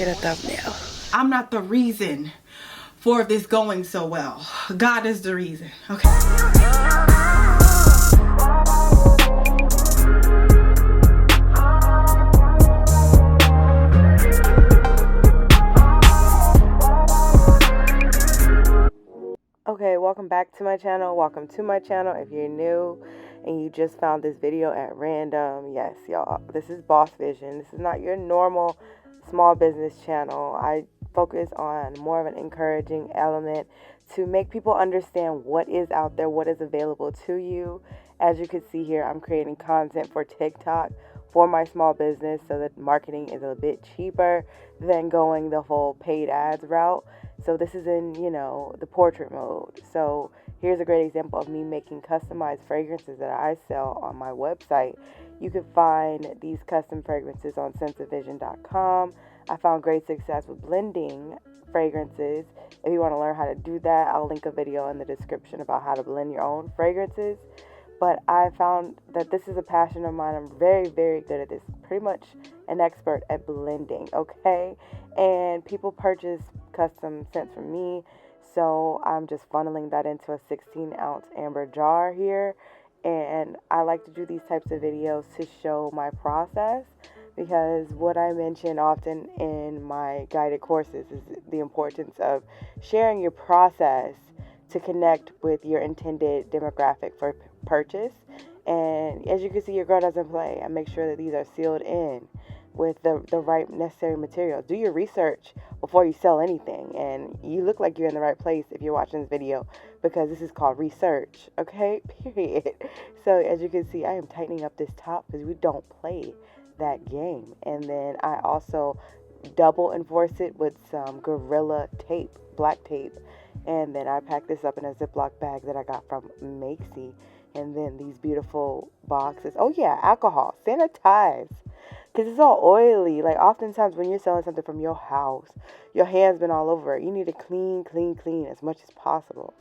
Get a thumbnail. I'm not the reason for this going so well. God is the reason. Okay. Okay, welcome back to my channel. Welcome to my channel. If you're new and you just found this video at random, yes, y'all, this is Boss Vision. This is not your normal small business channel. I focus on more of an encouraging element to make people understand what is out there, what is available to you. As you can see here, I'm creating content for TikTok for my small business so that marketing is a bit cheaper than going the whole paid ads route. So this is in, the portrait mode. So here's a great example of me making customized fragrances that I sell on my website. You can find these custom fragrances on senseofvision.com. I found great success with blending fragrances. If you want to learn how to do that, I'll link a video in the description about how to blend your own fragrances. But I found that this is a passion of mine. I'm very, very good at this. Pretty much an expert at blending, okay? And people purchase custom scents from me. So I'm just funneling that into a 16-ounce amber jar here. And I like to do these types of videos to show my process, because what I mention often in my guided courses is the importance of sharing your process to connect with your intended demographic for purchase. And as you can see, your girl doesn't play. I make sure that these are sealed in with the right necessary materials. Do your research before you sell anything, and you look like you're in the right place if you're watching this video, because this is called research, okay? Period. So as you can see, I am tightening up this top because we don't play that game. And then I also double enforce it with some Gorilla tape, black tape, and then I pack this up in a Ziploc bag that I got from Makesy. And then these beautiful boxes. Oh yeah, alcohol, sanitize, because it's all oily. Like oftentimes when you're selling something from your house, your hand's been all over it. You need to clean as much as possible.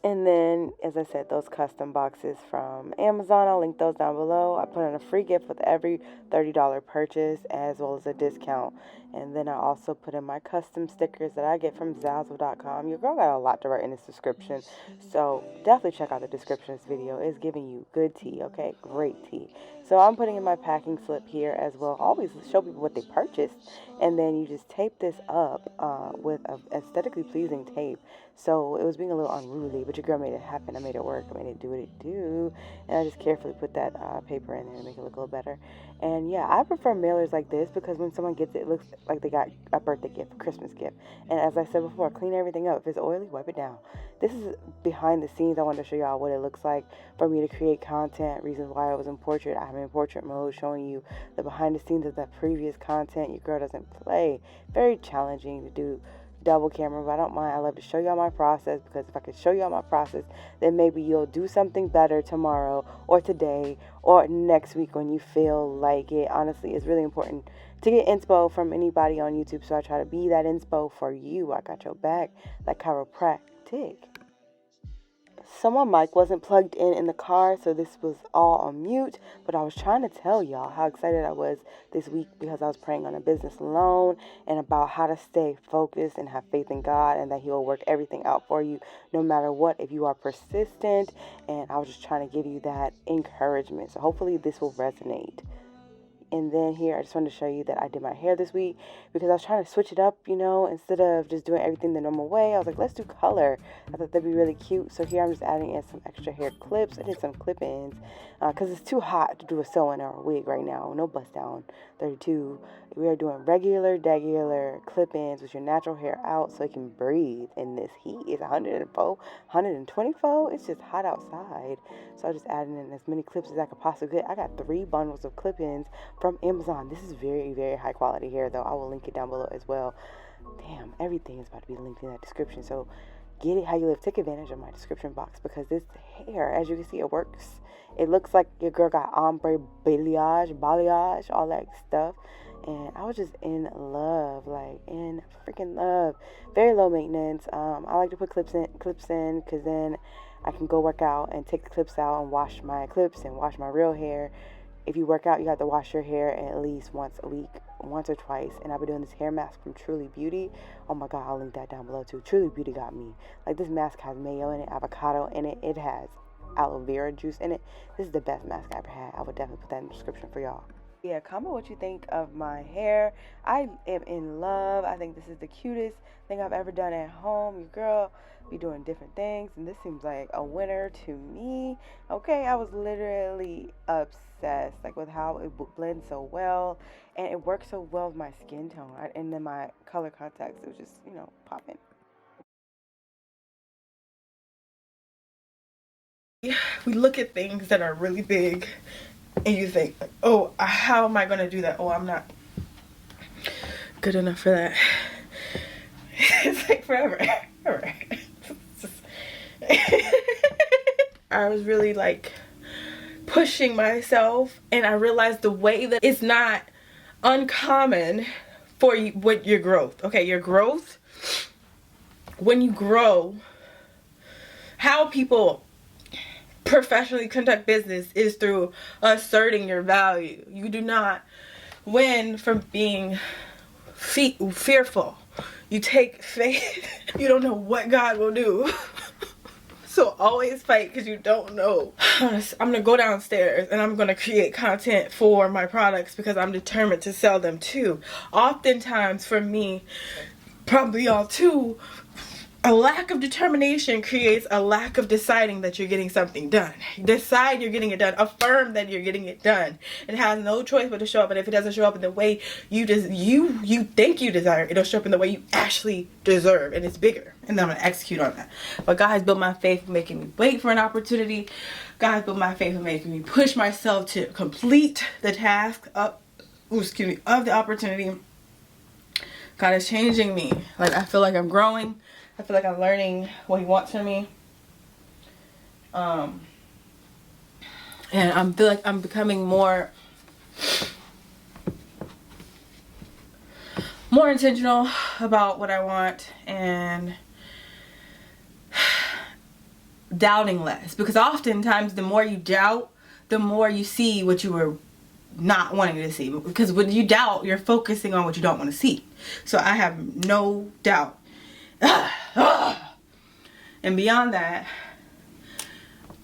And then, as I said, those custom boxes from Amazon, I'll link those down below. I put in a free gift with every $30 purchase, as well as a discount. And then I also put in my custom stickers that I get from Zazzle.com. Your girl got a lot to write in this description, so definitely check out the description of this video. It's giving you good tea, okay? Great tea. So I'm putting in my packing slip here as well. Always show people what they purchased. And then you just tape this up with an aesthetically pleasing tape. So it was being a little unruly, but your girl made it happen. I made it work. I made it do what it do. And I just carefully put that paper in there to make it look a little better. And yeah, I prefer mailers like this because when someone gets it, it looks like they got a birthday gift, a Christmas gift. And as I said before, clean everything up. If it's oily, wipe it down. This is behind the scenes. I wanted to show y'all what it looks like for me to create content, reasons why I was in portrait. I'm in portrait mode, showing you the behind the scenes of that previous content. Your girl doesn't play. Very challenging to do double camera, but I don't mind. I love to show y'all my process, because if I can show y'all my process, then maybe you'll do something better tomorrow or today or next week when you feel like it. Honestly, it's really important to get inspo from anybody on YouTube, so I try to be that inspo for you. I got your back, like chiropractic. So my mic wasn't plugged in the car, so this was all on mute, but I was trying to tell y'all how excited I was this week, because I was praying on a business loan and about how to stay focused and have faith in God, and that He will work everything out for you no matter what, if you are persistent. And I was just trying to give you that encouragement, so hopefully this will resonate. And then here, I just wanted to show you that I did my hair this week because I was trying to switch it up, instead of just doing everything the normal way. I was like, let's do color. I thought that'd be really cute. So here I'm just adding in some extra hair clips. I did some clip-ins because it's too hot to do a sew-in or a wig right now. No bust down 32. We are doing regular clip-ins with your natural hair out so it can breathe in this heat. It's 104, 124. It's just hot outside. So I'm just adding in as many clips as I could possibly get. I got 3 bundles of clip-ins from Amazon. This is very, very high quality hair, though. I will link it down below as well. Damn, everything is about to be linked in that description. So get it how you live. Take advantage of my description box, because this hair, as you can see, it works. It looks like your girl got ombre, balayage, all that stuff. And I was just in love, like in freaking love. Very low maintenance. I like to put clips in, because then I can go work out and take the clips out and wash my clips and wash my real hair. if you work out, you have to wash your hair at least once a week, once or twice. And I've been doing this hair mask from Truly Beauty. Oh my God, I'll link that down below too. Truly Beauty got me. Like, this mask has mayo in it, avocado in it. It has aloe vera juice in it. This is the best mask I ever had. I would definitely put that in the description for y'all. Yeah, comment what you think of my hair. I am in love. I think this is the cutest thing I've ever done at home. Your girl be doing different things, and this seems like a winner to me. Okay, I was literally obsessed, like, with how it blends so well, and it works so well with my skin tone. And then my color contacts, it was just, you know, popping. We look at things that are really big and you think, oh, how am I going to do that? Oh, I'm not good enough for that. It's like forever. I was really like pushing myself, and I realized the way that it's not uncommon for you with your growth. Okay, your growth, when you grow, how people professionally conduct business is through asserting your value. You do not win from being fearful. You take faith. You don't know what God will do. So always fight, because you don't know. I'm gonna go downstairs and I'm gonna create content for my products because I'm determined to sell them too. Oftentimes for me, probably y'all too, a lack of determination creates a lack of deciding that you're getting something done. Decide you're getting it done. Affirm that you're getting it done. It has no choice but to show up. And if it doesn't show up in the way you think you desire, it'll show up in the way you actually deserve. And it's bigger. And then I'm going to execute on that. But God has built my faith, making me wait for an opportunity. God has built my faith, making me push myself to complete the task of the opportunity. God is changing me. Like, I feel like I'm growing. I feel like I'm learning what He wants from me. And I feel like I'm becoming more intentional about what I want, and doubting less. Because oftentimes the more you doubt, the more you see what you were not wanting to see. Because when you doubt, you're focusing on what you don't want to see. So I have no doubt. And beyond that,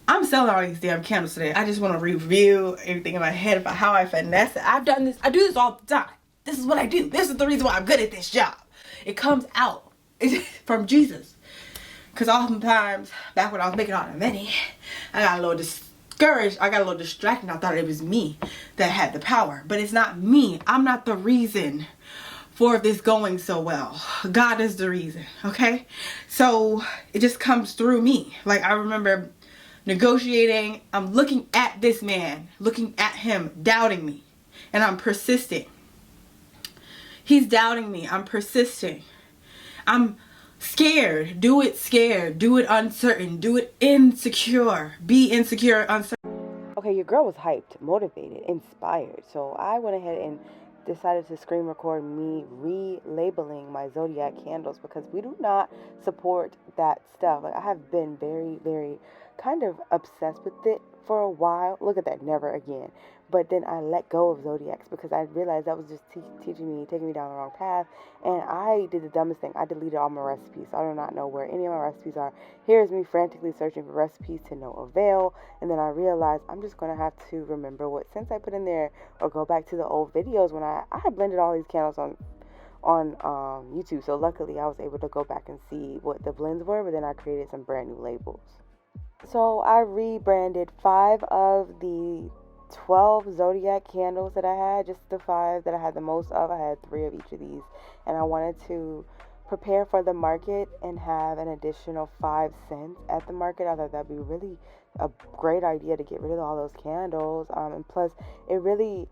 I'm selling all these damn candles today. I just want to review everything in my head about how I finesse it. I've done this. I do this all the time. This is what I do. This is the reason why I'm good at this job. It comes out from Jesus. Because oftentimes, back when I was making all the money, I got a little discouraged. I got a little distracted. I thought it was me that had the power. But it's not me. I'm not the reason for this going so well. God is the reason, okay? So it just comes through me. Like, I remember negotiating. I'm looking at this man, looking at him, doubting me, and I'm persisting. He's doubting me. I'm persisting. I'm scared. Do it scared. Do it uncertain. Do it insecure. Be insecure, uncertain. Okay, your girl was hyped, motivated, inspired. So I went ahead and decided to screen record me relabeling my zodiac candles, because we do not support that stuff. Like, I have been very, very kind of obsessed with it for a while. Look at that, never again. But then I let go of zodiacs because I realized that was just taking me down the wrong path. And I did the dumbest thing. I deleted all my recipes. I do not know where any of my recipes are. Here's me frantically searching for recipes to no avail. And then I realized I'm just going to have to remember what scents I put in there, or go back to the old videos when I had blended all these candles on YouTube. So luckily I was able to go back and see what the blends were, but then I created some brand new labels. So I rebranded 5 of the 12 zodiac candles that I had, just the 5 that I had the most of. I had 3 of each of these, and I wanted to prepare for the market and have an additional 5 scents at the market. I thought that'd be really a great idea to get rid of all those candles, and plus it really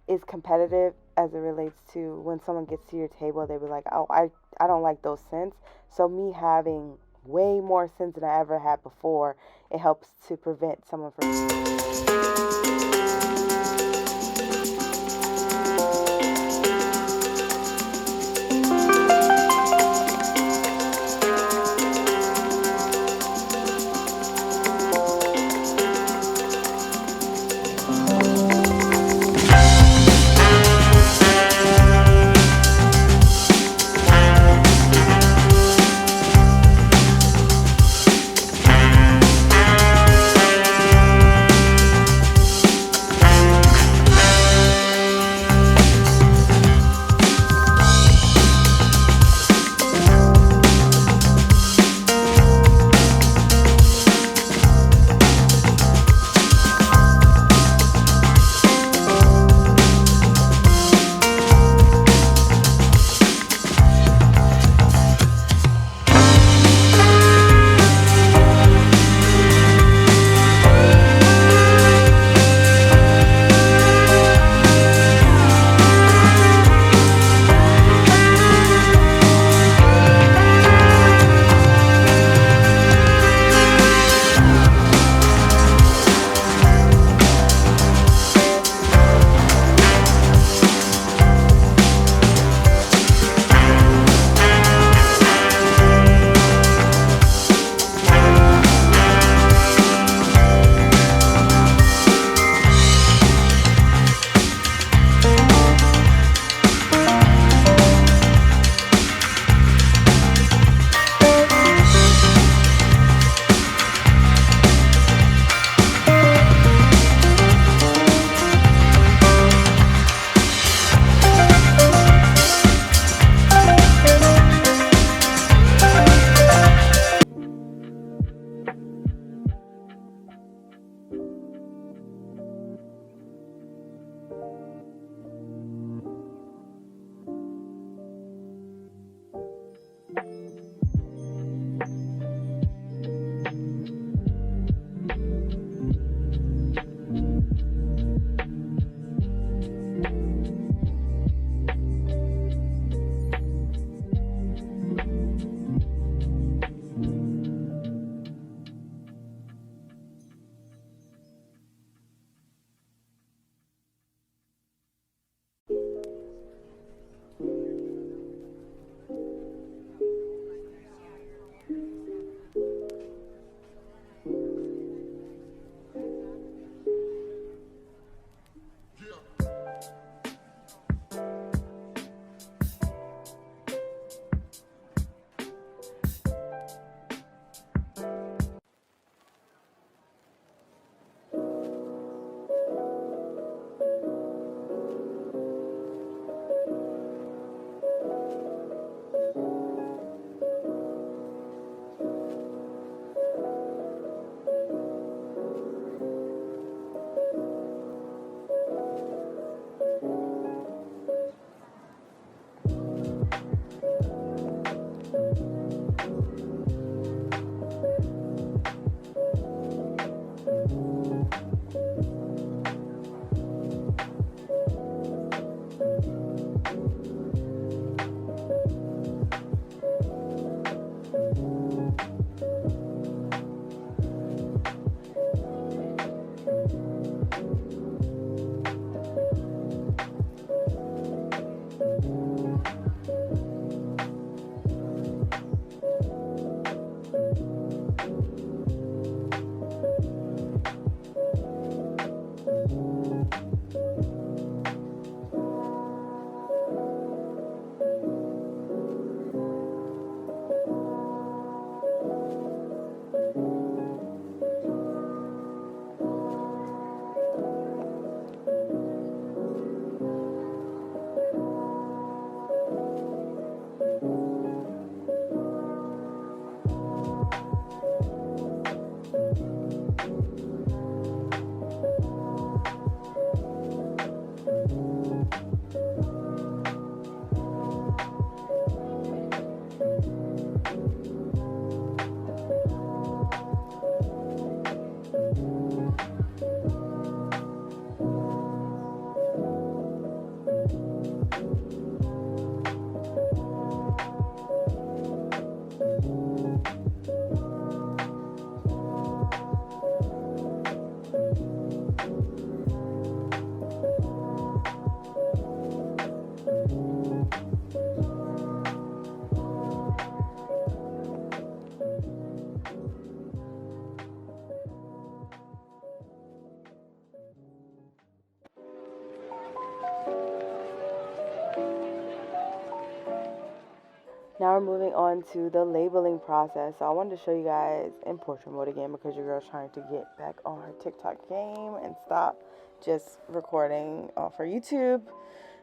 is competitive as it relates to when someone gets to your table, they be like, oh, I don't like those scents. So me having way more scents than I ever had before, it helps to prevent someone from Now we're moving on to the labeling process. So I wanted to show you guys in portrait mode again because your girl's trying to get back on her TikTok game and stop just recording for YouTube.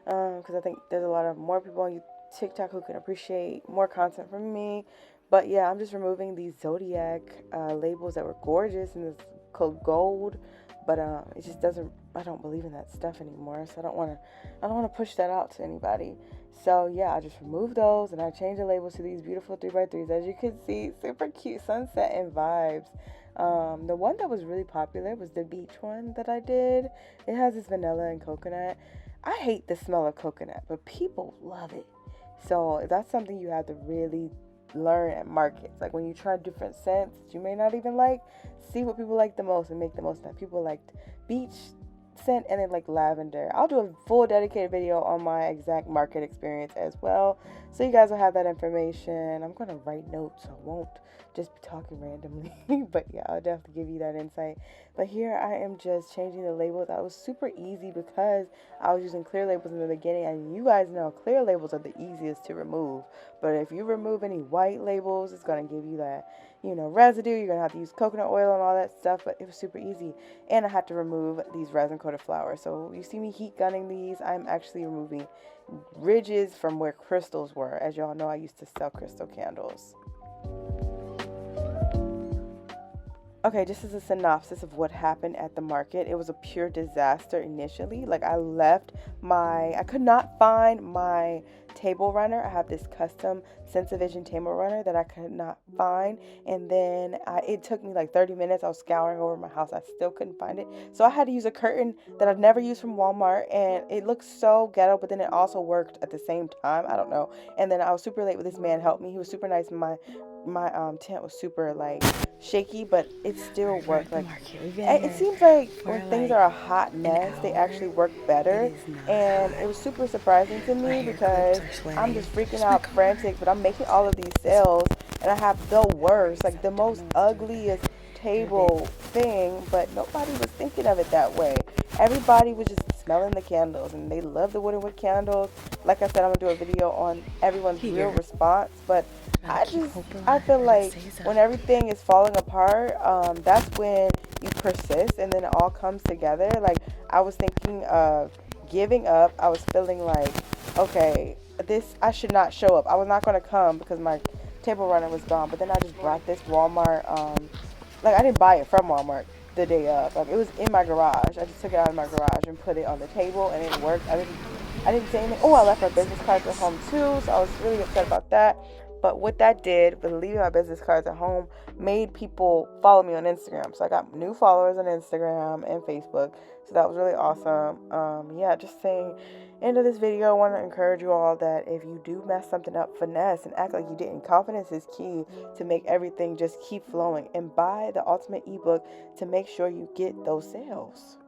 Because I think there's a lot of more people on TikTok who can appreciate more content from me. But yeah, I'm just removing these zodiac labels that were gorgeous in this gold. But it just doesn't. I don't believe in that stuff anymore. So I don't want to push that out to anybody. So yeah, I just removed those and I changed the labels to these beautiful 3x3s. As you can see, super cute sunset and vibes. The one that was really popular was the beach one that I did. It has this vanilla and coconut. I hate the smell of coconut, but people love it. So that's something you have to really learn at markets. Like when you try different scents that you may not even like, see what people like the most and make the most of that. People liked beach scent and then like lavender. I'll do a full dedicated video on my exact market experience as well, so you guys will have that information. I'm gonna write notes, so I won't just be talking randomly. But yeah, I'll definitely give you that insight. But here I am just changing the labels. That was super easy because I was using clear labels in the beginning, and you guys know clear labels are the easiest to remove. But if you remove any white labels, it's gonna give you that, residue. You're gonna have to use coconut oil and all that stuff. But it was super easy. And I had to remove these resin coated flowers. So you see me heat gunning these. I'm actually removing ridges from where crystals were. As y'all know, I used to sell crystal candles. Okay, just as a synopsis of what happened at the market, it was a pure disaster initially. Like I could not find my table runner. I have this custom Sensavision table runner that I could not find. And then it took me like 30 minutes. I was scouring over my house. I still couldn't find it. So I had to use a curtain that I've never used from Walmart. And it looked so ghetto, but then it also worked at the same time. I don't know. And then I was super late with this man helped me. He was super nice. My tent was super like shaky, but it still worked. Like it seems like when things are a hot mess, they actually work better. And it was super surprising to me because I'm just freaking out frantic, but I'm making all of these sales and I have the worst, like the most ugliest table thing, but nobody was thinking of it that way. Everybody was just smelling the candles and they love the wooden wood candles. Like I said, I'm gonna do a video on everyone's real response, but I feel like when everything is falling apart, that's when you persist and then it all comes together. Like I was thinking of giving up. I was feeling like, okay, I should not show up. I was not going to come because my table runner was gone. But then I just brought this Walmart. Like I didn't buy it from Walmart the day of. Like it was in my garage. I just took it out of my garage and put it on the table, and it worked. I didn't say anything. Oh, I left my business cards at home too, so I was really upset about that. But what that did with leaving my business cards at home made people follow me on Instagram. So I got new followers on Instagram and Facebook. So that was really awesome. Yeah, just saying, end of this video, I want to encourage you all that if you do mess something up, finesse and act like you didn't. Confidence is key to make everything just keep flowing. And buy the ultimate ebook to make sure you get those sales.